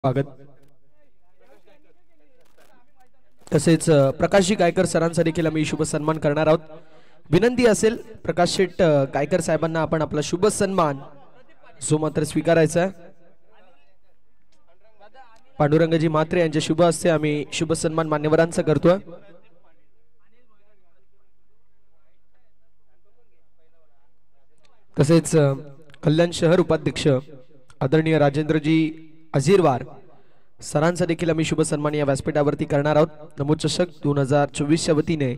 स्वागत. तसेच प्रकाशजी गायकर सरांचा देखील आम्ही शुभ सन्मान करणार आहोत. विनंती असेल प्रकाश शेठ गायकर साहेबांना आपण आपला शुभ सन्मान जो मात्र स्वीकारायचा आहे. पांडुरंगजी म्हात्रे यांच्या शुभ हस्ते आम्ही शुभ सन्मान मान्यवरांचा करतोय. तसेच कल्याण शहर उपाध्यक्ष आदरणीय राजेंद्रजी अजीरवार सरांचा देखील आम्ही शुभ सन्मान या व्यासपीठावरती करणार आहोत. नमो चषक 2024च्या वतीने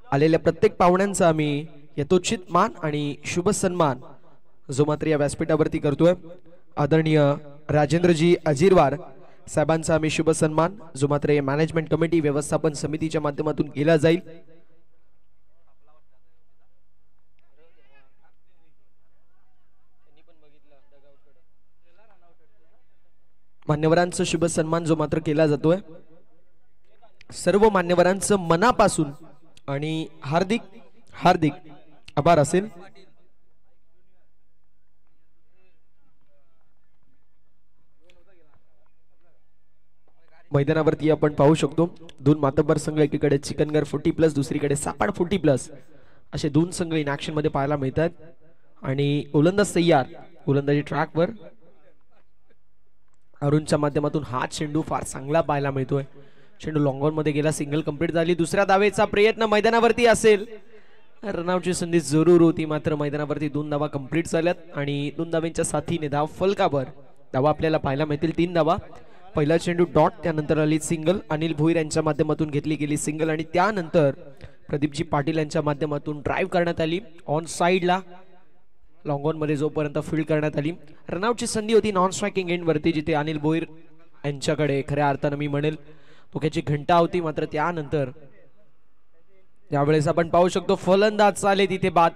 आलेल्या प्रत्येक पाहुण्यांचा आम्ही यथोचित मान आणि शुभ सन्मान जो मात्र या व्यासपीठावरती करतोय. आदरणीय राजेंद्रजी अजीरवार साहेबांचा आम्ही शुभ सन्मान जो मात्र या मॅनेजमेंट कमिटी व्यवस्थापन समितीच्या माध्यमातून केला जाईल. मान्यवरांचा शुभ सन्मान जो मात्र केला जातोय. सर्व मान्यवरांचं मनापासून आणि हार्दिक हार्दिक आभार असेल. मैदानावरती आपण पाहू शकतो दोन मातब्बर संघ, एकीकडे चिकनगर 40+ दुसरीकडे सापाड 40+ असे दोन संघ इन ऍक्शन मध्ये पाहायला मिळतात. आणि ओलंदाज तयार, ओलंदाजी ट्रॅकवर अरुणच्या माध्यमातून हा चेंडू फार चांगला पाहायला मिळतोय. चेंडू लॉंग ऑन मध्ये गेला, सिंगल कंप्लीट झाली. दुसऱ्या धावेचा प्रयत्न मैदानावरती असेल, रनआउटची संधी जरूर होती, मात्र मैदानावरती 2 धावा कंप्लीट झाल्यात आणि 2 धावांच्या साथीने धाव फलकावर धावा आपल्याला पाहायला मिळतील. 3 धावा. पहिला चेंडू डॉट, त्यानंतर आली सिंगल. अनिल भोईर यांच्या माध्यमातून घेतली गेली सिंगल आणि त्यानंतर प्रदीपजी पाटील यांच्या माध्यमातून ड्राईव्ह करण्यात आली ऑन साइडला. लॉंग ऑन मध्ये जोपर्यंत फील्ड करण्यात आली. रनआउटची संधी होती नॉन स्ट्रायकिंग एंड वरती, जिथे अनिल भोईर यांच्याकडे खऱ्या अर्थानं मी म्हणेल धोक्याची घंटा होती. मात्र त्यानंतर यावेळेस आपण पाहू शकतो फलंदाज चाले तिथे बाद.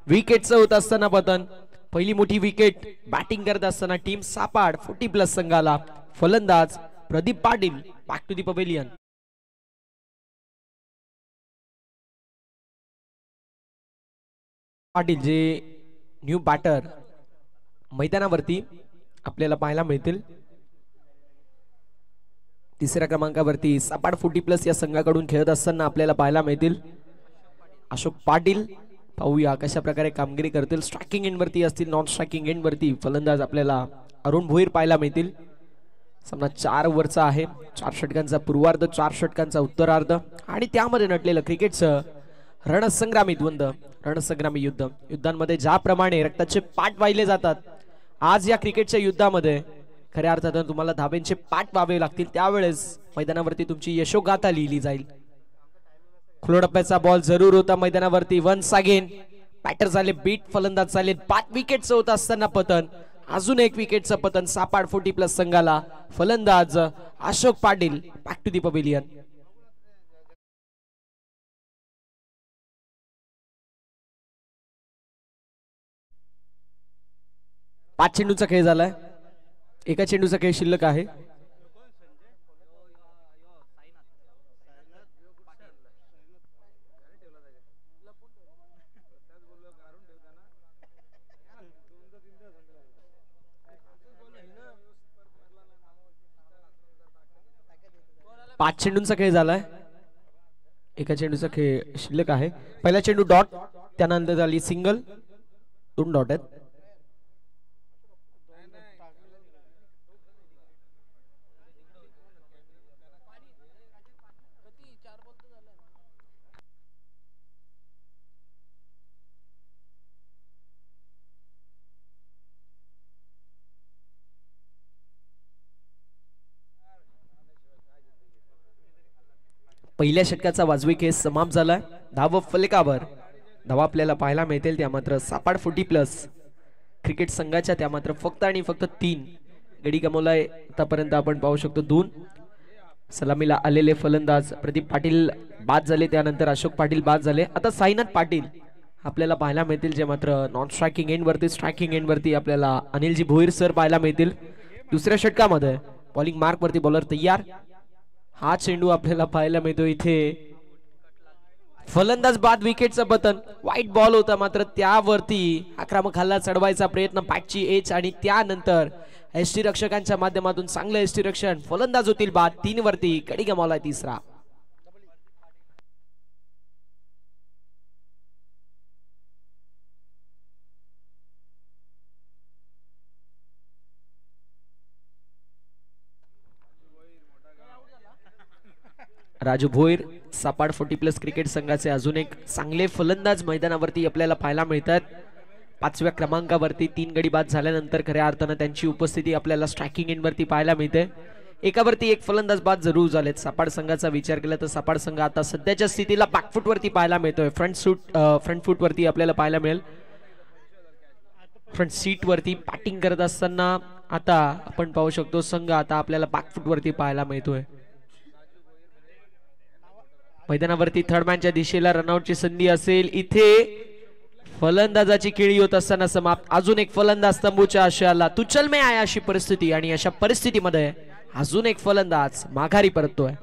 विकेटचं होत असताना पतन. पहिली मोठी विकेट बॅटिंग करत असताना टीम सापाड 40+ संघाला. फलंदाज Pradeep Patil back to the pavilion. Patil जे न्यू बॅटर मैदानावरती आपल्याला पाहायला मिळतील. तिसऱ्या क्रमांकावरती सापाड 40+ या संघाकडून खेळत असताना आपल्याला पाहायला मिळतील अशोक पाटील. पाहूया कशा प्रकारे कामगिरी करतील. स्ट्रायकिंग एंड वरती असतील, नॉन स्ट्रायकिंग एंड वरती फलंदाज आपल्याला अरुण भोईर पाहायला मिळतील. सामना 4 ओव्हरचा आहे. 4 षटकांचा पूर्वार्ध, 4 षटकांचा उत्तरार्ध आणि त्यामध्ये नटलेलं क्रिकेटचं रणसंग्रामी द्वंद्व, रणसंग्रामी युद्ध. युद्धांमध्ये ज्याप्रमाणे रक्ताचे पाठ वाहिले जातात, आज या क्रिकेटच्या युद्धामध्ये खऱ्या अर्थानं तुम्हाला धाब्यांचे पाठ व्हावे लागतील. त्यावेळेस मैदानावरती तुमची यशोगाथा लिहिली जाईल. खुलोडप्प्याचा बॉल जरूर होता मैदानावरती. वन्स अगेन बॅटर झाले बीट, फलंदाज झाले 5 विकेटचं होत असताना पतन. अजून एक विकेटचं पतन सापाड 40+ संघाला. फलंदाज Ashok Patil back to the pavilion. पाच चेंडूचा खेळ झालाय. एका चेंडूचा खेळ शिल्लक आहे. पाच चेंडूंचा खेळ झालाय. एका चेंडूचा खेळ शिल्लक आहे. पहिला चेंडू डॉट, त्यानंतर झाली सिंगल. 2 डॉट आहेत. पहिल्या षटकाचा वाजवी खेळ समाप्त झालाय. धाव फलकावर धावा आपल्याला पाहायला मिळतील. त्या मात्र सापाड 40+ क्रिकेट संघाच्या त्या मात्र फक्त आणि फक्त 3 गडी गमावलाय आतापर्यंत. आपण पाहू शकतो 2 सलामीला आलेले फलंदाज प्रदीप पाटील बाद झाले, त्यानंतर अशोक पाटील बाद झाले. आता साईनाथ पाटील आपल्याला पाहायला मिळतील, जे मात्र नॉन स्ट्रायकिंग एंड वरती. स्ट्रायकिंग एंड वरती आपल्याला अनिलजी भोईर सर पाहायला मिळतील. दुसऱ्या षटकामध्ये बॉलिंग मार्क वरती बॉलर तयार. हा चेंडू आपल्याला पाहायला मिळतो इथे फलंदाज बाद विकेटचं पतन. वाईट बॉल होता मात्र त्यावरती आक्रमक हल्ला चढवायचा प्रयत्न पॅटची एच आणि त्यानंतर एसटी रक्षकांच्या माध्यमातून चांगलं एसटी रक्षण. फलंदाज होतील बाद. 3 वरती गडी गमावलाय तिसरा. राजू भोईर सपाट 40+ क्रिकेट संघाचे अजून एक चांगले फलंदाज मैदानावरती आपल्याला पाहायला मिळतात. 5व्या क्रमांकावरती 3 गडी बाद झाल्यानंतर खऱ्या अर्थानं त्यांची उपस्थिती आपल्याला स्ट्रायकिंग एंडवरती पाहायला मिळते. एकावरती एक फलंदाज बाद जरूर झालेत. सपाट संघाचा विचार केला तर सपाट संघ आता सध्याच्या स्थितीला बॅकफूट वरती पाहायला मिळतोय. फ्रंट फूट वरती आपल्याला पाहायला मिळेल. फ्रंट सीट वरती बॅटिंग करत असताना आता आपण पाहू शकतो संघ आता आपल्याला बॅकफूट वरती पाहायला मिळतोय. मैदानावरती थर्डमॅनच्या दिशेला रनआउटची संधी असेल. इथे फलंदाजाची खेळी होत असताना समाप्त. अजून एक फलंदाज तंबूच्या आशयाला तुचल में आया अशी परिस्थिती आणि अशा परिस्थितीमध्ये अजून एक फलंदाज माघारी परततोय.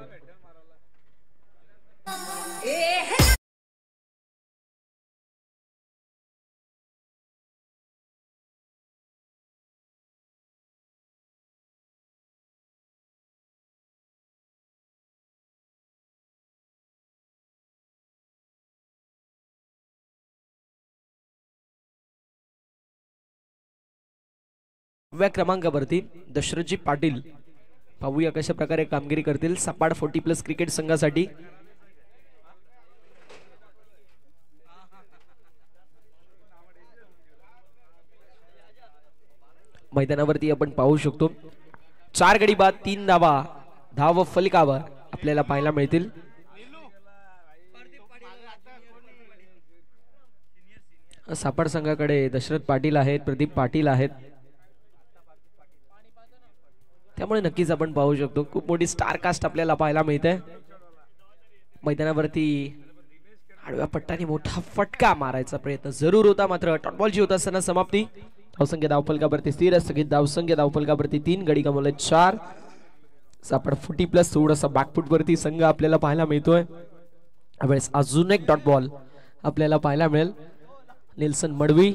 क्रमांकावरती दशरथजी पाटील पाहूया कशा प्रकारे कामगिरी करतील सपाट 40+ क्रिकेट संघासाठी. मैदानावरती आपण पाहू शकतो 4 गडी बाद 3 धावा धाव फलकावर आपल्याला पाहायला मिळतील. सपाट संघाकडे दशरथ पाटील आहेत, प्रदीप पाटील आहेत, त्यामुळे नक्कीच आपण पाहू शकतो खूप मोठी स्टार कास्ट आपल्याला पाहायला मिळते. मैदानावरती आडव्या पट्टाने मोठा फटका मारायचा प्रयत्न जरूर होता मात्र टॉटबॉलची होत असताना समाप्ती. धावसंख्या धावफलकावरती स्थिर स्थगित धावसंख्या धावफलकावरती 3 गडी गमावले 4. सापड 40+ थोडासा बॅकफूट वरती संघ आपल्याला पाहायला मिळतोय. यावेळेस अजून एक डॉट बॉल आपल्याला पाहायला मिळेल. नेल्सन मडवी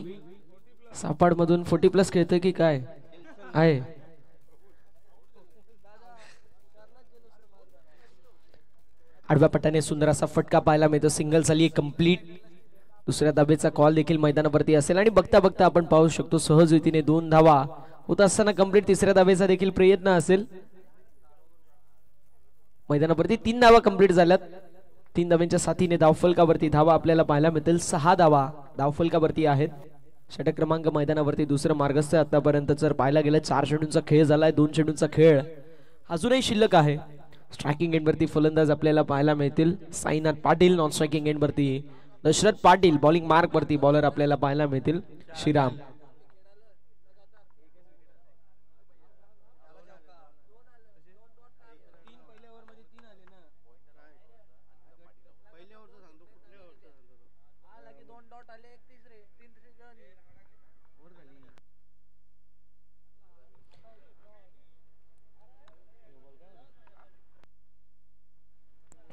सापाड मधून 40+ खेळतोय की काय आहे. आडव्या पट्टाने सुंदर असा फटका पाहायला मिळतो. सिंगल झाली कंप्लीट. दुसऱ्या धाबेचा कॉल देखील मैदानावरती असेल आणि बघता बघता आपण पाहू शकतो सहज रीतीने 2 धावा होत असताना कंप्लीट. तिसऱ्या धाबेचा देखील प्रयत्न असेल. मैदानावरती 3 धावा कंप्लीट झाल्यात. 3 धावांच्या साथीने धावफलकावरती धावा आपल्याला पाहायला मिळतील. 6 धावा धावफलकावरती आहेत. षटक क्रमांक मैदानावरती दुसरं मार्गस्थ आतापर्यंत जर पाहायला गेलं 4 चेंडूंचा खेळ झालाय. 2 चेंडूंचा खेळ अजूनही शिल्लक आहे. स्ट्रायकिंग एंडवरती फलंदाज आपल्याला पाहायला मिळतील. साईनाथ पाटील. नॉन स्ट्रायकिंग एंडवरती दशरथ पाटील. बॉलिंग मार्क वरती बॉलर आपल्याला पाहायला मिळतील श्रीराम.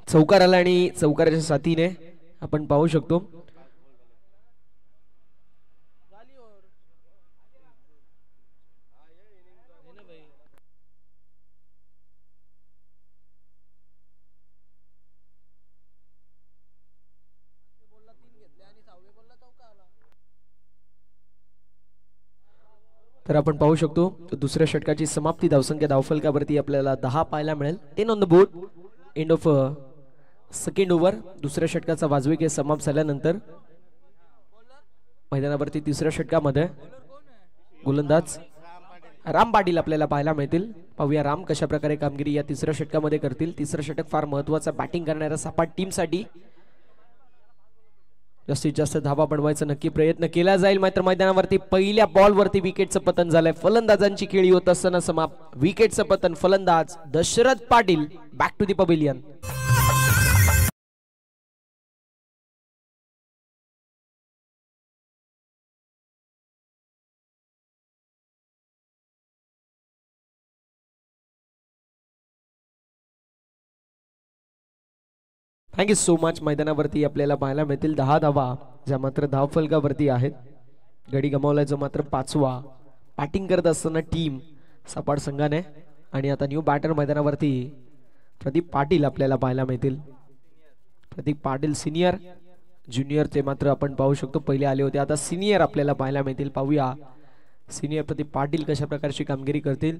चौकार आला आणि चौकाराच्या साथीने आपण पाहू शकतो तर आपण पाहू शकतो दुसऱ्या षटकाची समाप्ती. धावसंख्या धावफलकावरती आपल्याला 10 पाहायला मिळेल. 10 on the board. End of second over. दुसऱ्या षटकाचा वाजवी खेळ समाप्त झाल्यानंतर मैदानावरती तिसऱ्या षटकामध्ये गोलंदाज राम पाटील आपल्याला पाहायला मिळतील. पाहूया राम कशा प्रकारे कामगिरी या तिसऱ्या षटकामध्ये करतील. तिसरं षटक फार महत्वाचा बॅटिंग करणाऱ्या सपाट टीमसाठी. जास्तीत जास्त धावा बनवायचा नक्की प्रयत्न केला जाईल. मात्र मैदानावरती पहिल्या बॉलवरती विकेटचं पतन झालंय. फलंदाजांची खेळी होत असताना समाप्त. विकेटचं पतन. फलंदाज Dashrath Patil back to the pavilion. Thank you so much. मैदानावरती आपल्याला पाहायला मिळतील 10 धावा ज्या मात्र धावफलकावरती आहेत. गडी गमावला जो मात्र 5वा. बॅटिंग करत असताना टीम सपाट संघाने आणि आता न्यू बॅटर मैदानावरती प्रदीप पाटील आपल्याला पाहायला मिळतील. प्रदीप पाटील सिनियर ज्युनियर ते मात्र आपण पाहू शकतो पहिले आले होते, आता सिनियर आपल्याला पाहायला मिळतील. पाहूया सिनियर प्रदीप पाटील कशा प्रकारची कामगिरी करतील.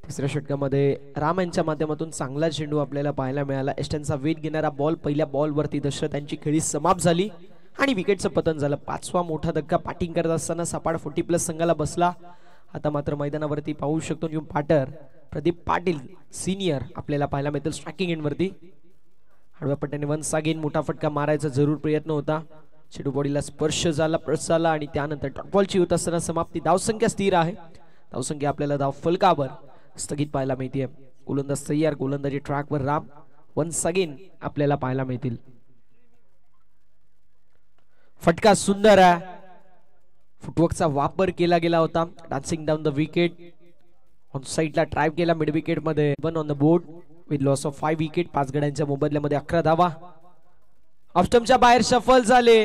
तिसऱ्या षटकामध्ये राम यांच्या माध्यमातून चांगला चेंडू आपल्याला पाहायला मिळाला. एस्टनचा वेट घेणारा बॉल पहिल्या बॉलवरती दशरथ यांची खेळी समाप्त झाली आणि विकेटचं पतन झालं. 5वा मोठा धक्का बॅटिंग करत असताना सपाट 40+ संघाला बसला. आता मात्र मैदानावरती पाहू शकतो new batter Pradeep Patil senior आपल्याला पाहायला मिळतील स्ट्रायकिंग एंडवरती. हळव्या पट्ट्याने वन्स अगेन मोठा फटका मारायचा जरूर प्रयत्न होता. चेंडू बॉडीला स्पर्श झाला, प्लस झाला आणि त्यानंतर डॉट बॉलची होत असताना समाप्ती. धावसंख्या स्थिर आहे. धावसंख्या आपल्याला धाव फलकावर स्थगित पाहायला मिळते. गोलंदाज तयार, गोलंदाजी ट्रॅकवर राम. वन्स अगेन आपल्याला पाहायला मिळतील. फटका सुंदर आहे. फुटवर्कचा वापर केला गेला होता. Dancing down the wicket. On साइडला ट्राय केला मिड विकेट मध्ये. 1 on the board with loss of 5 wicket. 5 गड्यांच्या मोबदल्यामध्ये 11 धावा. ऑफस्टम्पच्या बाहेर सफल झाले.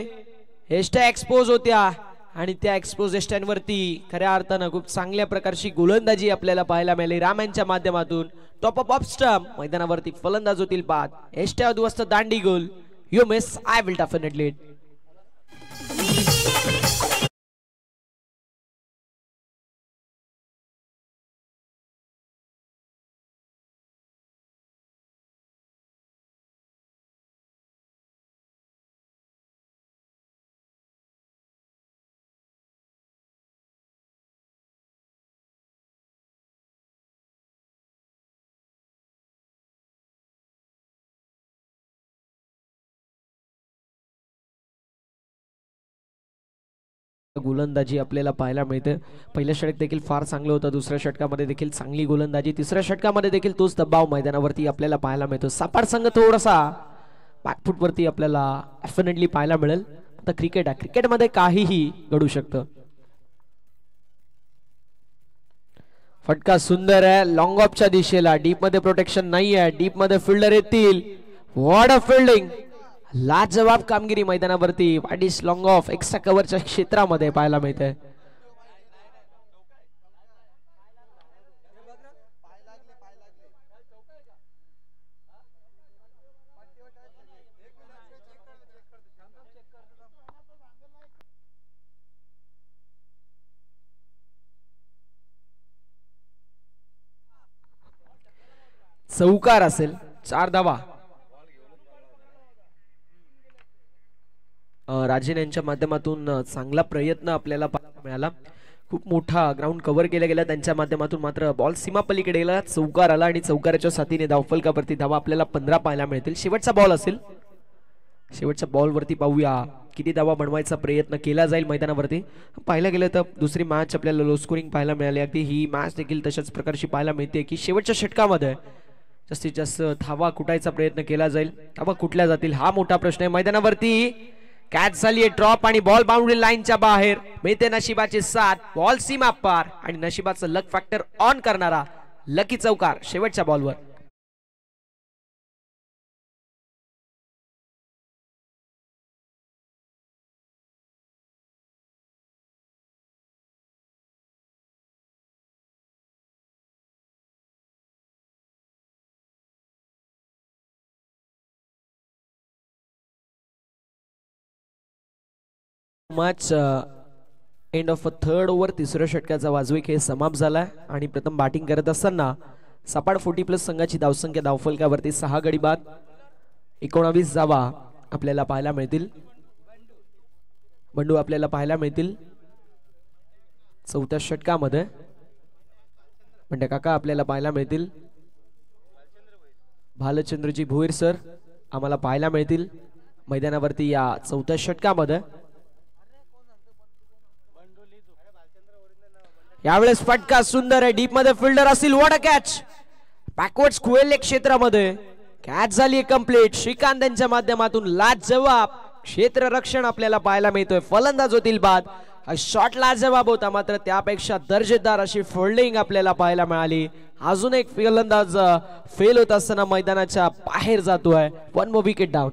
एस्ट्या एक्सपोज होत्या आणि त्या एक्सपोज एस्ट्यांवरती खऱ्या अर्थानं खूप चांगल्या प्रकारची गोलंदाजी आपल्याला पाहायला मिळाली राम यांच्या माध्यमातून. टॉप ऑफ ऑफस्टम्प मैदानावरती फलंदाज होतील बाद. एस्ट्या उद्ध्वस्त दांडी गोल. You miss, I will definitely. गोलंदाजी आपल्याला पाहायला मिळते. पहिल्या षटक देखील फार चांगलं होतं. दुसऱ्या षटकामध्ये देखील चांगली गोलंदाजी. तिसऱ्या षटकामध्ये देखील तोच दबाव मैदानावरती आपल्याला पाहायला मिळतो. सपाट संघ थोडासा बॅकफुट वरती आपल्याला डेफिनेटली पाहायला मिळेल. आता क्रिकेट आहे, क्रिकेटमध्ये काहीही घडू शकतं. फटका सुंदर आहे लॉंग ऑफच्या दिशेला. डीप मध्ये प्रोटेक्शन नाही आहे. डीप मध्ये फिल्डर येतील. What a fielding. लाजवाब कामगिरी मैदानावरती वाईडिश लॉंग ऑफ एक्स्ट्रा कव्हरच्या क्षेत्रामध्ये पाहायला मिळते. चौकार असेल. 4 धावा. राजेन यांच्या माध्यमातून चांगला प्रयत्न आपल्याला मिळाला. खूप मोठा ग्राउंड कव्हर केला गेला त्यांच्या माध्यमातून, मात्र बॉल सीमा पलीकडे गेला. चौकार आला आणि चौकाराच्या साथीने धावफलकावरती धावा आपल्याला 15 पाहायला मिळतील. शेवटचा बॉल असेल. शेवटच्या बॉलवरती पाहूया किती धावा बनवायचा प्रयत्न केला जाईल मैदानावरती. पाहायला गेलं तर दुसरी मॅच आपल्याला लो स्कोरिंग पाहायला मिळाली. अगदी ही मॅच देखील तशाच प्रकारची पाहायला मिळते की शेवटच्या षटकामध्ये जास्तीत जास्त धावा कुटायचा प्रयत्न केला जाईल. धावा कुठल्या जातील हा मोठा प्रश्न आहे. मैदानावरती कॅच झाली ड्रॉप आणि बॉल बाउंड्री लाईनच्या बाहेर. मिळते नशिबाची साथ. बॉल सीमा पार आणि नशिबाचं लक फॅक्टर ऑन करणारा लकी चौकार शेवटच्या बॉलवर. Match end of a third over. तिसऱ्या षटकाचा वाजवी खेळ समाप्त झाला आणि प्रथम बॅटिंग करत असताना सपाट 40+ संघाची धावसंख्या धावफलकावरती 6 गडी बाद. 19 धावा आपल्याला पाहायला मिळतील. बंडू आपल्याला पाहायला मिळतील चौथ्या षटकामध्ये. म्हणजे काका आपल्याला पाहायला मिळतील. भालचंद्रजी भोईर सर आम्हाला पाहायला मिळतील मैदानावरती या चौथ्या षटकामध्ये. यावेळेस फटका सुंदर आहे. डीप मध्ये फिल्डर असतील. What a catch. बॅकवर्ड्स खुएले क्षेत्रामध्ये कॅच झाली कंप्लीट. श्रीकांत यांच्या माध्यमातून लाजवाब क्षेत्ररक्षण आपल्याला पाहायला मिळतोय. फलंदाज होतील बाद. हा शॉट लाजवाब होता, मात्र त्यापेक्षा दर्जेदार अशी फिल्डिंग आपल्याला पाहायला मिळाली. अजून एक फलंदाज फेल होत असताना मैदानाच्या बाहेर जातोय. 1 more विकेट डाऊन.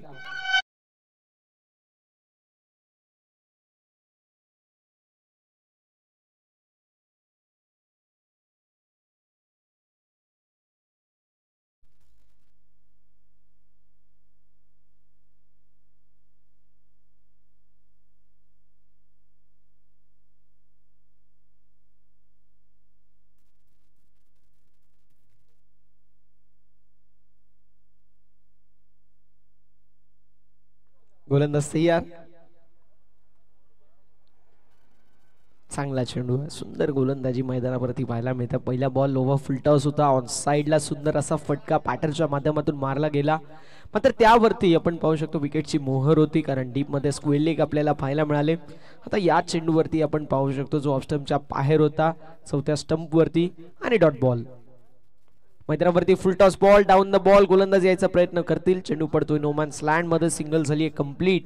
गोलंदाज तयार. चांगला चेंडू, सुंदर गोलंदाजी मैदानावरती पाहायला मिळते. पहिला बॉल लोवा फुलटॉस होता, ऑन साइडला सुंदर असा फटका पॅटरच्या माध्यमातून मारला गेला. मात्र त्यावरती आपण पाहू शकतो विकेटची मोहर होती, कारण डीप मध्ये स्क्वेअर लेग आपल्याला पाहायला मिळाले. आता या चेंडूवरती आपण पाहू शकतो जो ऑफ स्टंपच्या बाहेर होता, चौथ्या स्टंप वरती, आणि डॉट बॉल. मैदानावरती फुल toss ball, down the ball. गोलंदाज यायचा प्रयत्न करतील. चेंडू पडतोय नोमॅन्स लँड मध्ये, सिंगल झाली आहे कंप्लीट.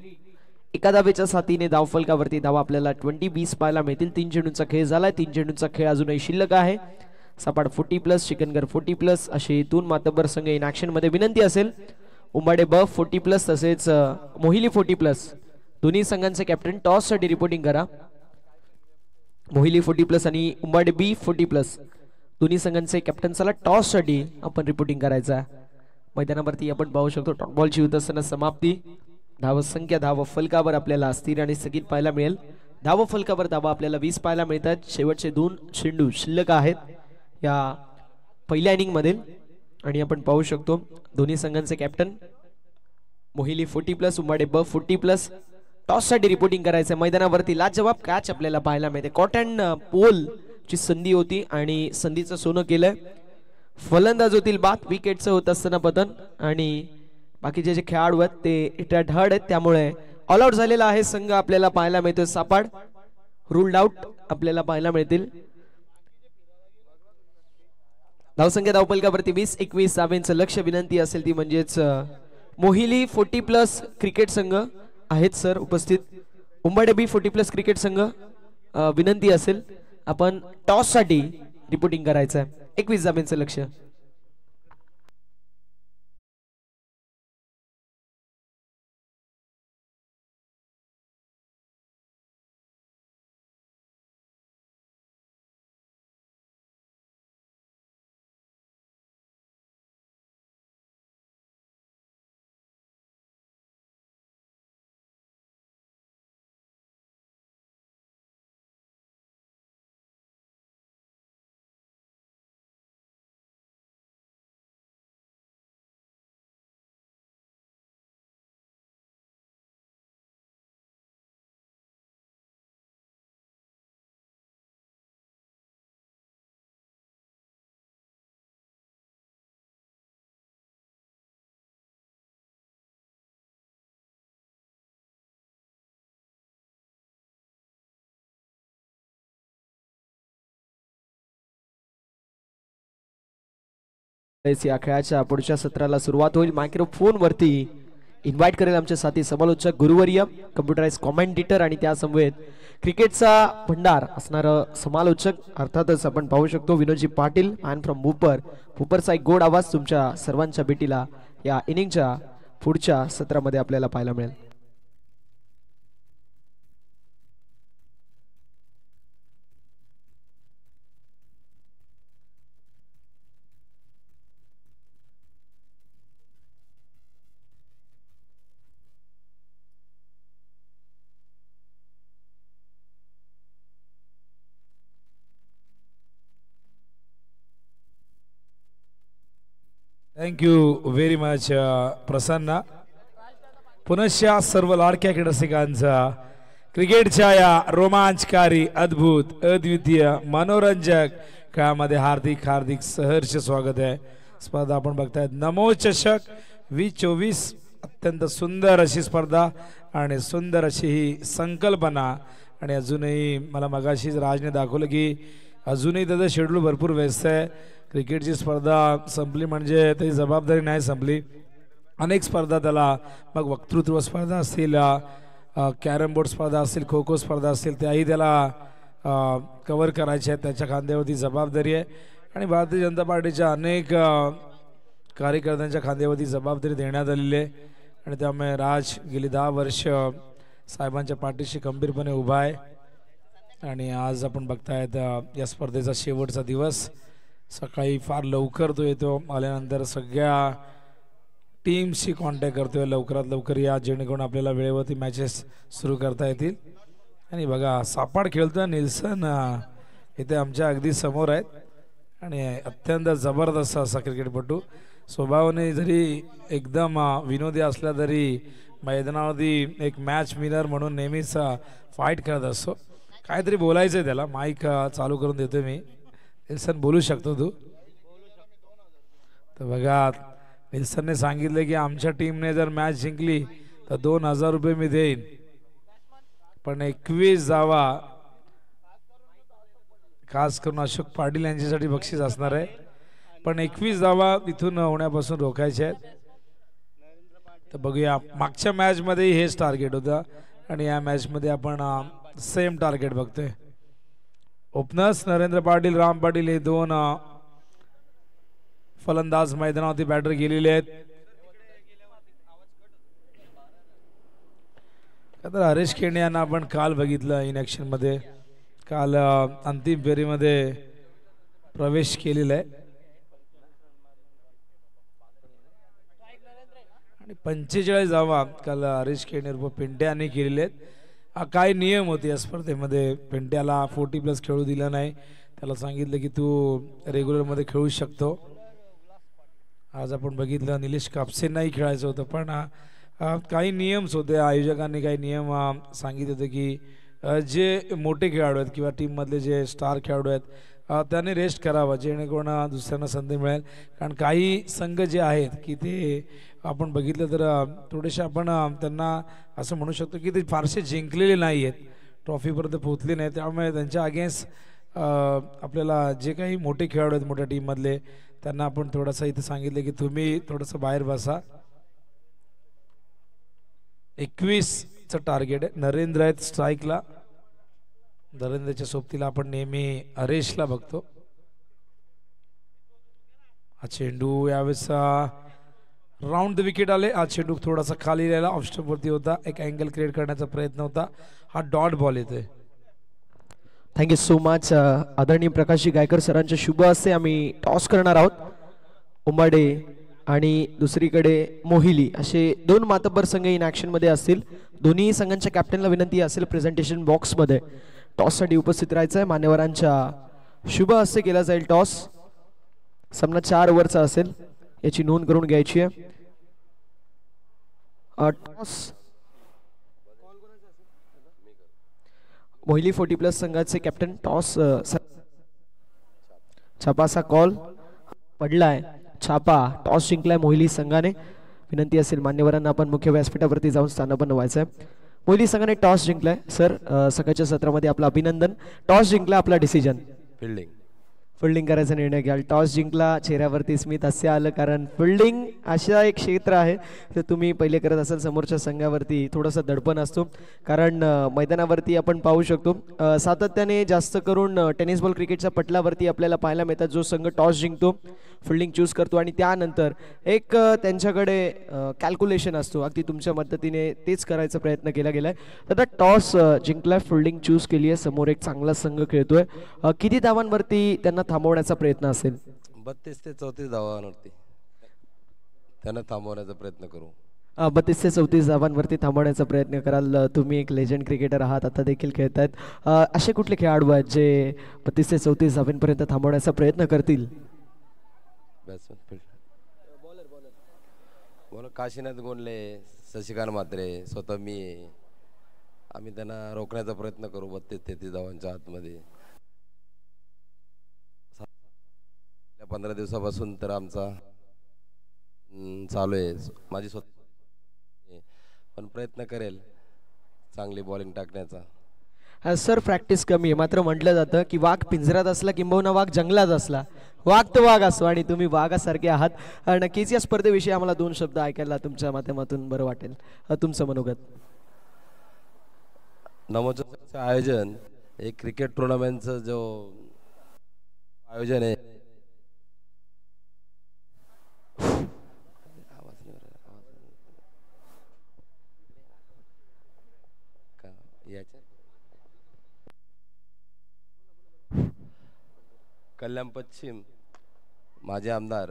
एका धावेच्या साथीने धावफलकावरती धावा आपल्याला 20-20 पाहायला मिळतील. 3 चेंडूंचा खेळ झालाय. 3 चेंडूंचा खेळ अजूनही शिल्लक आहे. सपाट 40+, चिकनगर 40+, अशी 2 मातब्बर संघ इन ऍक्शन मध्ये. विनंती असेल उंबाडे ब 40+, तसेच मोहिली 40+. दोन्ही संघांचे कॅप्टन टॉस साठी रिपोर्टिंग करा. मोहिली 40+ आणि उंबाडे बी 40+. दोन्ही संघांचे कॅप्टन चला टॉस साठी आपण रिपोर्टिंग करायचा. मैदानावरती आपण पाहू शकतो डॉट बॉलची होत असताना समाप्ती. धाव संख्या धाव फलकावर आपल्याला स्थिर आणि स्थगित पाहायला मिळेल. धाव फलकावर धावा आपल्याला 20 पाहायला मिळतात. शेवटचे 2 चेंडू शिल्लक आहेत या पहिल्या इनिंग मध्ये. आणि आपण पाहू शकतो दोन्ही संघांचे कॅप्टन मोहिली 40+, उंबाडे ब 40+. टॉस साठी रिपोर्टिंग करायचं. मैदानावरती लाजवाब कॅच आपल्याला पाहायला मिळते. कॉट अँड पोल ची संधी होती आणि संधीचं सोनं केलंय. फलंदाज होतील बाद. विकेटचं होत असताना पतन, आणि बाकीचे जे खेळाडू आहेत ते ढळ आहेत, त्यामुळे ऑल आउट झालेला आहे संघ आपल्याला पाहायला मिळतोय. सापाड रूल्ड आउट आपल्याला पाहायला मिळतील. धावसंख्या धावपलकावरती 20-21 धावांचं लक्ष. विनंती असेल ती म्हणजेच मोहिली 40+ क्रिकेट संघ आहेत सर उपस्थित. उंबाडे बी 40+ क्रिकेट संघ विनंती असेल आपण टॉस साठी रिपोर्टिंग करायचं आहे. 21 धावांचं लक्ष. या खेळाच्या पुढच्या सत्राला सुरुवात होईल. मायक्रोफोन वरती इन्व्हाइट करेल आमचे साथी समालोचक गुरुवर्य, कम्प्युटराइज कॉमेंटेटर आणि त्या समवेत क्रिकेटचा भंडार असणार समालोचक. अर्थातच आपण पाहू शकतो विनोदजी पाटील मॅन फ्रॉम भूपरचा एक गोड आवाज तुमच्या सर्वांच्या भेटीला या इनिंगच्या पुढच्या सत्रामध्ये आपल्याला पाहायला मिळेल. Thank you very much Prasanna. पुनश्च सर्व लाडक्या क्रीडारसिकांचा क्रिकेटच्या या रोमांचकारी अद्भुत अद्वितीय मनोरंजक खेळामध्ये हार्दिक हार्दिक सहर्ष स्वागत आहे. स्पर्धा आपण बघतायत नमो चषक 2024. अत्यंत सुंदर अशी स्पर्धा आणि सुंदर अशी ही संकल्पना. आणि अजूनही मला मगाशीच राजने दाखवलं की अजूनही त्याचं शेड्यूल भरपूर व्यस्त आहे. क्रिकेटची स्पर्धा संपली म्हणजे त्याची जबाबदारी नाही संपली. अनेक स्पर्धा त्याला, मग वक्तृत्व स्पर्धा असतील, कॅरम बोर्ड स्पर्धा असतील, खो खो स्पर्धा असतील, त्याही त्याला कव्हर करायच्या आहेत. त्याच्या खांद्यावरती जबाबदारी आहे. आणि भारतीय जनता पार्टीच्या अनेक कार्यकर्त्यांच्या खांद्यावरती जबाबदारी देण्यात आलेली आहे आणि त्यामुळे राज गेली 10 वर्ष साहेबांच्या पाठीशी खंबीरपणे उभा आहे. आणि आज आपण बघतायत या स्पर्धेचा शेवटचा दिवस. सकाळी फार लवकर तो येतो, आल्यानंतर सगळ्या टीमशी कॉन्टॅक्ट करतोय लवकरात लवकर या, जेणेकरून आपल्याला वेळेवरती मॅचेस सुरू करता येतील. आणि बघा सापाड खेळतोय निल्सन इथे आमच्या अगदी समोर आहेत आणि अत्यंत जबरदस्त असा क्रिकेटपटू. स्वभावाने जरी एकदम विनोदी असला तरी मैदानावरती एक मॅच विनर म्हणून नेहमीच फाईट करत असतो. काहीतरी बोलायचं आहे त्याला, माईक चालू करून देतोय मी. निल्सन बोलू शकतो तू? तर बघा निल्सनने सांगितलं की आमच्या टीमने जर मॅच जिंकली तर 2000 रुपये मी देईन, पण 21 धावा खास करून अशोक पाटील यांच्यासाठी बक्षीस असणार आहे. पण 21 धावा इथून होण्यापासून रोखायचे आहेत. तर बघूया, मागच्या मॅच मध्ये हेच टार्गेट होतं आणि या मॅच मध्ये आपण सेम टार्गेट बघतोय. ओपनर्स नरेंद्र पाटील, राम पाटील हे दोन फलंदाज मैदानावरती बॅटर गेलेले आहेत. तर हरेश खेणे यांना आपण काल बघितलं इन ॲक्शन मध्ये, काल अंतिम फेरीमध्ये प्रवेश केलेला आहे आणि 45 धावा काल हरेश खेणे व पिंट्या यांनी केलेले आहेत. काय नियम होते या स्पर्धेमध्ये, पिंट्याला 40+ खेळू दिला नाही, त्याला सांगितलं की तू रेग्युलरमध्ये खेळू शकतो. आज आपण बघितलं निलेश कापसेंनाही खेळायचं होतं, पण काही नियम्स होते, आयोजकांनी काही नियम सांगितले होते की जे मोठे खेळाडू आहेत किंवा टीममधले जे स्टार खेळाडू आहेत त्यांनी रेस्ट करावा, जेणेकरून दुसऱ्यांना संधी मिळेल. कारण काही संघ जे आहेत की ते आपण बघितलं तर थोडेसे आपण त्यांना असं म्हणू शकतो की ते फारसे जिंकलेले नाही आहेत, ट्रॉफीपर्यंत पोहोचले नाही. त्यामुळे त्यांच्या अगेन्स्ट आपल्याला जे काही मोठे खेळाडू आहेत मोठ्या टीममधले त्यांना आपण थोडंसं इथे सांगितलं की तुम्ही थोडंसं बाहेर बसा. 21चं टार्गेट आहे. नरेंद्र आहेत स्ट्राईकला, नरेंद्रच्या सोबतीला आपण नेहमी हरेशला बघतो. हा चेंडू यावेळेस राऊंड द विकेट आले. हा चेंडू थोडासा खाली राहिला, ऑफ स्टंप वरती होता, एक अँगल क्रिएट करण्याचा प्रयत्न होता. हा डॉट बॉल येतोय. Thank you so much. आदरणीय प्रकाशजी गायकर सरांच्या शुभ हस्ते आम्ही टॉस करणार आहोत. उंबाडे आणि दुसरीकडे मोहिली असे 2 मातब्बर संघ इन ॲक्शन मध्ये असतील. दोन्ही संघांच्या कॅप्टनला विनंती असेल प्रेझेंटेशन बॉक्समध्ये टॉससाठी उपस्थित राहायचं आहे. मान्यवरांच्या शुभ हस्ते केला जाईल टॉस. सामना 4 ओव्हरचा असेल, याची नोंद करून घ्यायची आहे. टॉस मोहिली 40+ संघाचे कॅप्टन टॉस छापाचा कॉल पडलाय. छापा टॉस जिंकलाय मोहिली संघाने. विनंती असेल मान्यवरांना आपण मुख्य व्यासपीठावरती जाऊन स्थानापन्न व्हायचं आहे. मोहिली संघाने टॉस जिंकलाय. सर सकाळच्या सत्रामध्ये आपलं अभिनंदन. टॉस जिंकला, आपला डिसिजन फिल्डिंग करायचा निर्णय घ्याल. टॉस जिंकला, चेहऱ्यावरती स्मित हास्य आलं, कारण फिल्डिंग अशा एक क्षेत्र आहे तर तुम्ही पहिले करत असाल समोरच्या संघावरती थोडंसं दडपण असतो. कारण मैदानावरती आपण पाहू शकतो सातत्याने जास्त करून टेनिस बॉल क्रिकेटच्या पटलावरती आपल्याला पाहायला मिळतात जो संघ टॉस जिंकतो, फिल्डिंग चूज करतो आणि त्यानंतर एक त्यांच्याकडे कॅल्क्युलेशन असतो. अगदी तुमच्या मदतीने तेच करायचा प्रयत्न केला गेलाय. तर टॉस जिंकलाय, फिल्डिंग चूज केली आहे, समोर एक चांगला संघ खेळतोय. किती धावांवरती त्यांना थांबवण्याचा प्रयत्न असेल? 32 ते 34 धावांवरती त्यांना थांबवण्याचा प्रयत्न करू. 32 ते 34 धावांवरती थांबवण्याचा प्रयत्न कराल. तुम्ही एक लेजंड क्रिकेटर आहात, आता देखील खेळतायत. असे कुठले खेळाडू आहेत जे 32 ते 34 धावांपर्यंत थांबवण्याचा प्रयत्न करतील? बॉलर काशीनाथ गोंडले, शशिकांत म्हात्रे, स्वतः मी, आम्ही त्यांना रोखण्याचा प्रयत्न करू 32-33 धावांच्या आतमध्ये. 15 दिवसापासून तर आमचा चालू आहे. माझी स्वतः पण प्रयत्न करेल चांगली बॉलिंग टाकण्याचा. सर प्रॅक्टिस कमी आहे, मात्र म्हटलं जातं की वाघ पिंजऱ्यात असला किंबहुना वाघ जंगलात असला, वाघ तो वाघ असतो आणि तुम्ही वाघासारखे आहात. नक्कीच या स्पर्धेविषयी आम्हाला 2 शब्द ऐकायला तुमच्या माध्यमातून बरं वाटेल. तुमचं मनोगत. नवोदितचं आयोजन एक क्रिकेट टुर्नामेंटचं जो आयोजन आहे कल्याण पश्चिम माजी आमदार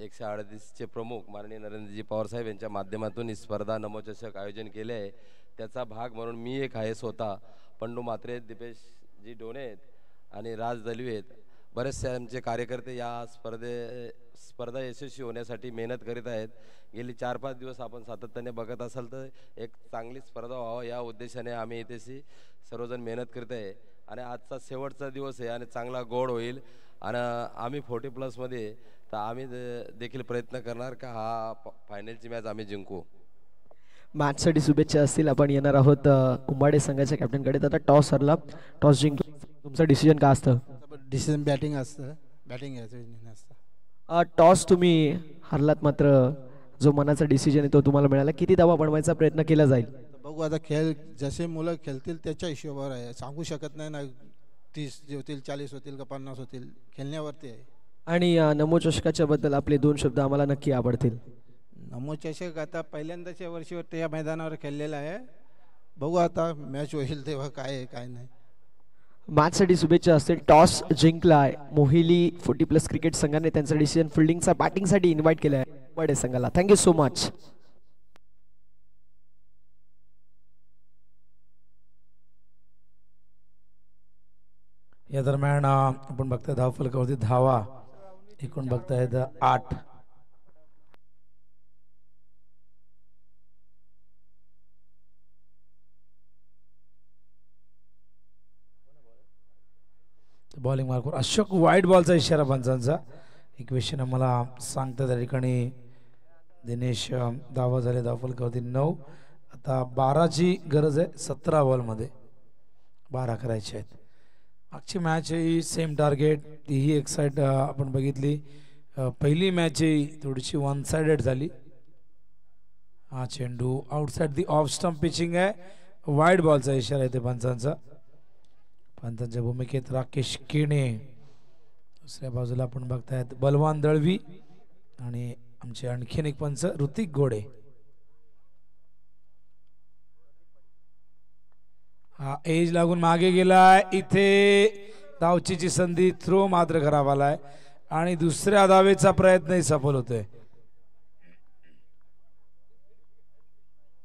138चे प्रमुख माननीय नरेंद्रजी पवारसाहेब यांच्या माध्यमातून ही स्पर्धा नमोचषक आयोजन केले आहे. त्याचा भाग म्हणून मी एक आहे स्वतः, पंडू म्हात्रे, दीपेशजी डोणे आणि राज दलवी आहेत. बरेचसे आमचे कार्यकर्ते या स्पर्धा यशस्वी होण्यासाठी मेहनत करीत आहेत. गेली 4-5 दिवस आपण सातत्याने बघत असाल तर एक चांगली स्पर्धा व्हावं या उद्देशाने आम्ही इथेशी सर्वजण मेहनत करीत आहे. आणि आजचा शेवटचा दिवस आहे आणि चांगला गोड होईल. आणि आम्ही 40+ तर आम्ही देखील प्रयत्न करणार का हा फायनलची मॅच आम्ही जिंकू. मॅचसाठी शुभेच्छा असतील. आपण येणार आहोत कुंभाडे संघाच्या कॅप्टनकडे. आता टॉस हरला, टॉस जिंकला, तुमचं डिसिजन काय असतं? डिसिजन बॅटिंग असतं, बॅटिंग घ्यायचं असतं. टॉस तुम्ही हरलात, मात्र जो मनाचा डिसिजन आहे तो तुम्हाला मिळाला. किती धावा बनवायचा प्रयत्न केला जाईल? बघू आता, खेळ जसे मुलं खेळतील त्याच्या हिशोबावर आहे, सांगू शकत नाही ना. 30 होतील, 40 होतील का 50 होतील, खेळण्यावरती आहे. आणि नमोचषकाच्या बद्दल आपले 2 शब्द आम्हाला नक्की आवडतील. नमोचषक आता पहिल्यांदाच्या वर्षीवर या मैदानावर खेळलेला आहे. बघू आता मॅच होईल तेव्हा काय आहे काय नाही. मॅचसाठी शुभेच्छा असतील. टॉस जिंकलाय मोहिली 40+ क्रिकेट संघाने. त्यांचा डिसिजन फिल्डिंगचा बॅटिंगसाठी इन्व्हाइट केला आहे कुंभाडे संघाला. Thank you so much. या दरम्यान आपण बघताय धावफलकावरती धावा एकूण बघतायत 8. बॉलिंग मार्कवर अशोक वाईट बॉलचा इशारा पंचांचा. एक क्वेश्चन आम्हाला सांगता त्या ठिकाणी दिनेश धावा झाले धावफलकावरती 9. आता 12ची गरज आहे. 17 बॉलमध्ये 12 करायचे आहेत. मागची मॅच ही सेम टार्गेट, तीही एक साईड आपण बघितली. पहिली मॅच ही थोडीशी 1 साइडेड झाली. हा चेंडू outside the off stump pitching आहे. वाईड बॉलचा इशारा आहे ते पंचांचा. पंचांच्या भूमिकेत राकेश केणे. दुसऱ्या बाजूला आपण बघतायत बलवान दळवी आणि आमचे आणखीन एक पंच ऋतिक घोडे. हा एज लागून मागे गेलाय. इथे धावचीची संधी, थ्रो मात्र खराब आलाय आणि दुसऱ्या धावेचा प्रयत्नही सफल होतोय.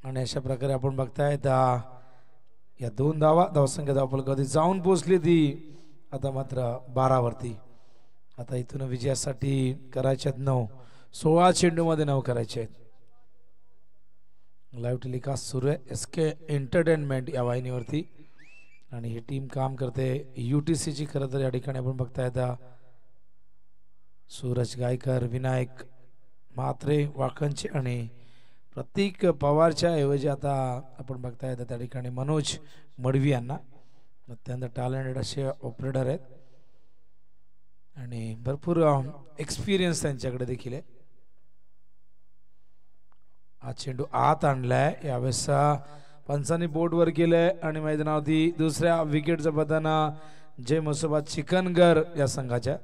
आणि अशा प्रकारे आपण बघतायत या 2 धावा धावसंख्या धावफलकावरती जाऊन पोहोचली ती आता मात्र 12 वरती. आता इथून विजयासाठी करायच्यात 9. 16 चेंडूमध्ये 9 करायचे आहेत. लाईव्ह टेलिकास्ट सुरू आहे SK एंटरटेनमेंट या वाहिनीवरती आणि ही टीम काम करते UTCची. खरं तर या ठिकाणी आपण बघतायत सूरज गायकर, विनायक म्हात्रे वाळकंचे आणि प्रतीक पवारच्या ऐवजी आता आपण बघतायत त्या ठिकाणी मनोज मडवी यांना. अत्यंत टॅलेंटेड असे ऑपरेटर आहेत आणि भरपूर एक्सपिरियन्स त्यांच्याकडे देखील आहे. हा चेंडू आत आणलाय. यावेळेस पंचांनी बोर्डवर केलंय आणि मैदानावरती दुसऱ्या विकेटचं बदन जय मसोबा चिकनगर या संघाच्या.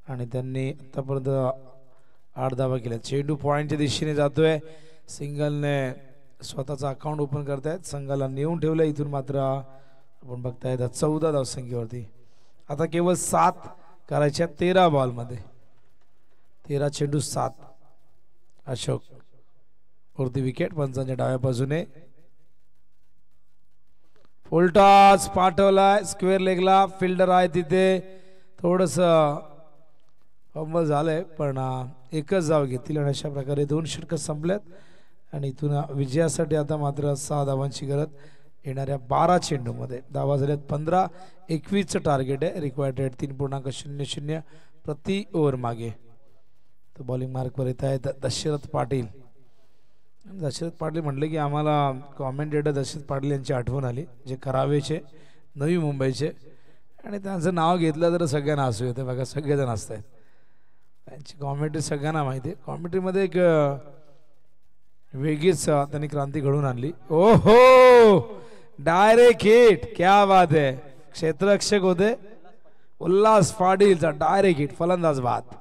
आणि त्यांनी आतापर्यंत 8 धावा केल्या. चेंडू पॉइंटच्या दिशेने जातोय. सिंगलने स्वतःचा अकाउंट ओपन करतायत. संघाला नेऊन ठेवलं. इथून मात्र आपण बघतायत 14 धावसंख्येवरती. आता केवळ 7 करायच्या 13 बॉलमध्ये. 13 चेंडू 7. अशोक वरती विकेट पंचांच्या डाव्या बाजूने. फुल टॉस पाठवलाय स्क्वेअर लेगला. फिल्डर आहे तिथे. थोडस फंबल झालंय पण एकच धाव घेतील आणि अशा प्रकारे 2 षटकं संपल्यात आणि इथून विजयासाठी आता मात्र 6 धावांची गरज येणाऱ्या 12 चेंडूमध्ये. धावा झाल्यात 15. 21चं टार्गेट आहे. रिक्वायर्ड रेट 3.00 प्रति ओव्हर मागे. तर बॉलिंग मार्कवर येत आहेत दशरथ पाटील. दशरथ पाटील म्हटले की आम्हाला कॉमेंटेटर दशरथ पाटील यांची आठवण आली, जे करावेचे, नवी मुंबईचे, आणि त्यांचं नाव घेतलं तर सगळ्यांना हसू येते. बघा सगळेजण हसत आहेत. त्यांची कॉमेंट्री सगळ्यांना माहिती आहे. कॉमेंट्रीमध्ये एक वेगळीच त्यांनी क्रांती घडवून आणली. ओहो, डायरेक्ट हिट, क्या बात आहे. क्षेत्ररक्षक होते उल्हास पाटीलचा डायरेक्ट हिट, फलंदाज बाद.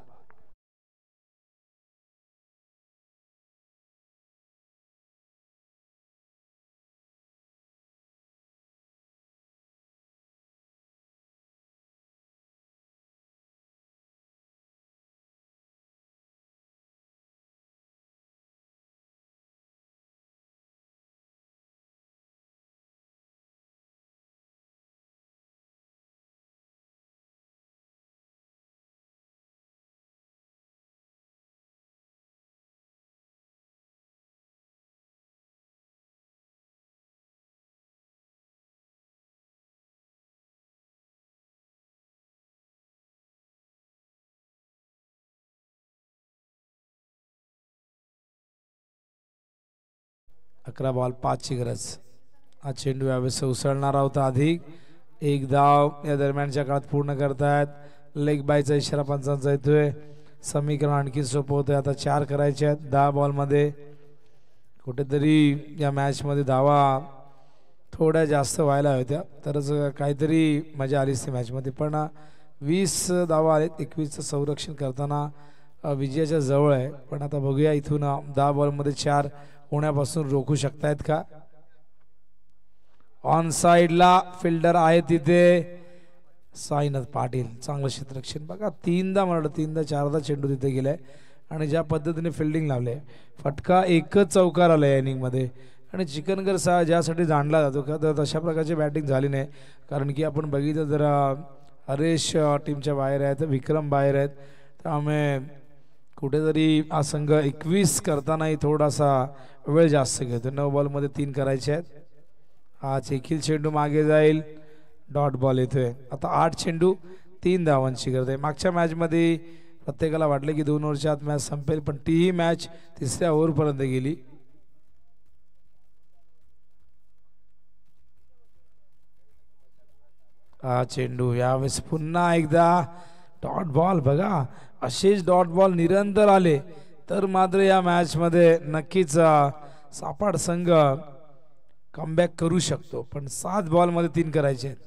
अकरा बॉल 5ची गरज. हा चेंडू यावेळेस उसळणारा होता. अधिक एक धाव या दरम्यानच्या काळात पूर्ण करतायत. लेग बायचा इशारा पंचांचा येतोय. समीकरण आणखी सोपं होतंय. आता 4 करायचे आहेत 10 बॉलमध्ये. कुठेतरी या मॅचमध्ये धावा थोड्या जास्त व्हायला होत्या तरच काहीतरी मजा आलीच ती मॅचमध्ये, पण 20 धावा आलेत. 21चं संरक्षण करताना विजयाच्या जवळ आहे. पण आता बघूया इथून 10 बॉलमध्ये 4 होण्यापासून रोखू शकतायत का. ऑन साइडला फिल्डर आहे तिथे साईनाथ पाटील, चांगलं क्षेत्ररक्षण. बघा 3दा म्हणलं 3दा 4दा चेंडू तिथे गेलाय आणि ज्या पद्धतीने फिल्डिंग लावले, फटका एकच चौकार आला या इनिंगमध्ये. आणि चिकनगर ज्यासाठी जाणला जातो का तर तशा प्रकारची बॅटिंग झाली नाही. कारण की आपण बघितलं जरा हरेश टीमच्या बाहेर आहेत, विक्रम बाहेर आहेत, त्यामुळे कुठेतरी हा संघ 21 करतानाही थोडासा वेळ जास्त घेतो. 9 बॉलमध्ये 3 करायचे आहेत. हा देखील चेंडू मागे जाईल, डॉट बॉल येतोय. आता 8 चेंडू 3 धावांची गरज आहे. मागच्या मॅचमध्ये प्रत्येकाला वाटलं की 2 ओव्हरच्या आत मॅच संपेल, पण तीही मॅच 3ऱ्या ओव्हरपर्यंत गेली. हा चेंडू यावेळेस पुन्हा एकदा डॉट बॉल. बघा असेच डॉट बॉल निरंतर आले तर मात्र या मॅचमध्ये नक्कीच सापाड संघ कमबॅक करू शकतो. पण 7 बॉलमध्ये 3 करायचे आहेत.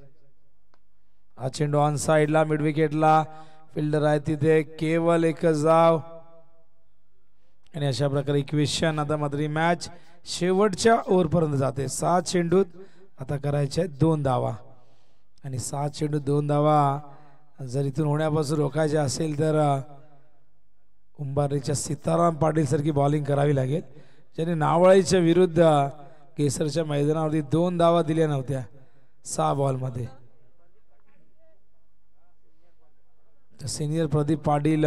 हा चेंडू ऑन साइडला मिड विकेटला फिल्डर आहे तिथे, केवळ एकच धाव. आणि अशा प्रकारे इक्वेशन. आता मात्र मॅच शेवटच्या ओव्हरपर्यंत जाते. 7 चेंडूत आता करायचे आहेत 2 धावा. आणि 7 चेंडू 2 धावा जर इथून होण्यापासून रोखायचे असेल तर उंबारीच्या सीताराम पाटील सारखी बॉलिंग करावी लागेल, ज्यांनी नावळाईच्या विरुद्ध केसरच्या मैदानावरती 2 धावा दिल्या नव्हत्या 6 बॉलमध्ये. सिनियर प्रदीप पाटील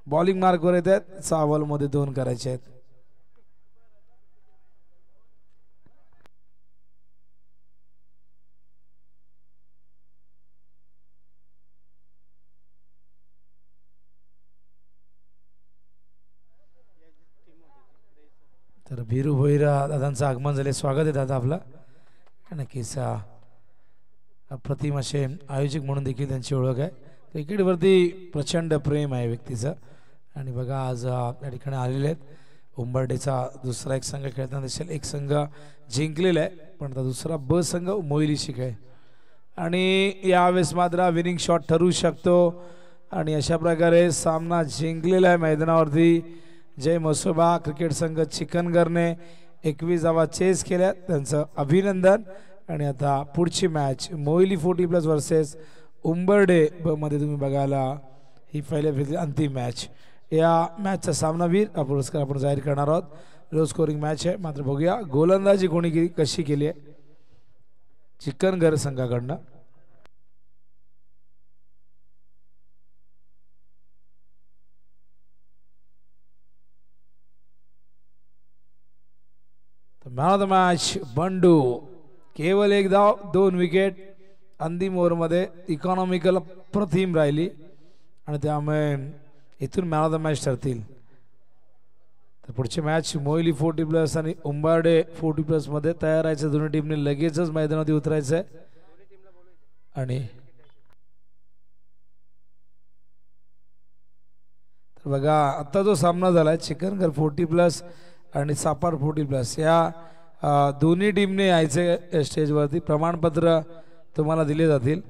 बॉलिंग मार्कवर येत आहेत. 6 बॉलमध्ये 2 करायचे आहेत. तर भिरू भोईरा दादांचं आगमन झाले. स्वागत आहे दादा आपला. नक्कीच अप्रतिम असे आयोजक म्हणून देखील त्यांची ओळख आहे. क्रिकेटवरती प्रचंड प्रेम आहे व्यक्तीचं. आणि बघा आज या ठिकाणी आलेले आहेत. उंबरडेचा दुसरा एक संघ खेळताना दिसेल. एक संघ जिंकलेला आहे पण आता दुसरा ब संघ मोहिलीशी खेळ. आणि यावेळेस मात्र विनिंग शॉट ठरू शकतो. आणि अशा प्रकारे सामना जिंकलेला आहे मैदानावरती. जय मसोबा क्रिकेट संघ चिकनगरने 21 धावा चेस केल्या, त्यांचं अभिनंदन. आणि आता पुढची मॅच मोहिली 40+ वर्सेस उंबरडे ब मध्ये तुम्ही बघायला ही पहिल्या फेरीतली अंतिम मॅच. या मॅचचा सामनावीर हा पुरस्कार आपण जाहीर करणार आहोत. लो स्कोरिंग मॅच आहे. मात्र बघूया गोलंदाजी कोणी कशी केली आहे चिकनगर संघाकडनं. Man of the match Bandu, केवळ 1 धाव 2 विकेट. अंतिम ओव्हरमध्ये इकॉनॉमिकल प्रथम राहिली आणि त्यामुळे इथून मॅन ऑफ द मॅच ठरतील. तर पुढची मॅच मोहिली 40+ आणि उंबारडे 40+ मध्ये तयार राहायचं. दोन्ही टीमने लगेचच मैदानावरती उतरायचं आहे. आणि तर बघा आता जो सामना झालाय चिकनगर 40+ आणि सापार 40+ या दोन्ही टीमने यायचे स्टेजवरती. प्रमाणपत्र तुम्हाला दिले जातील.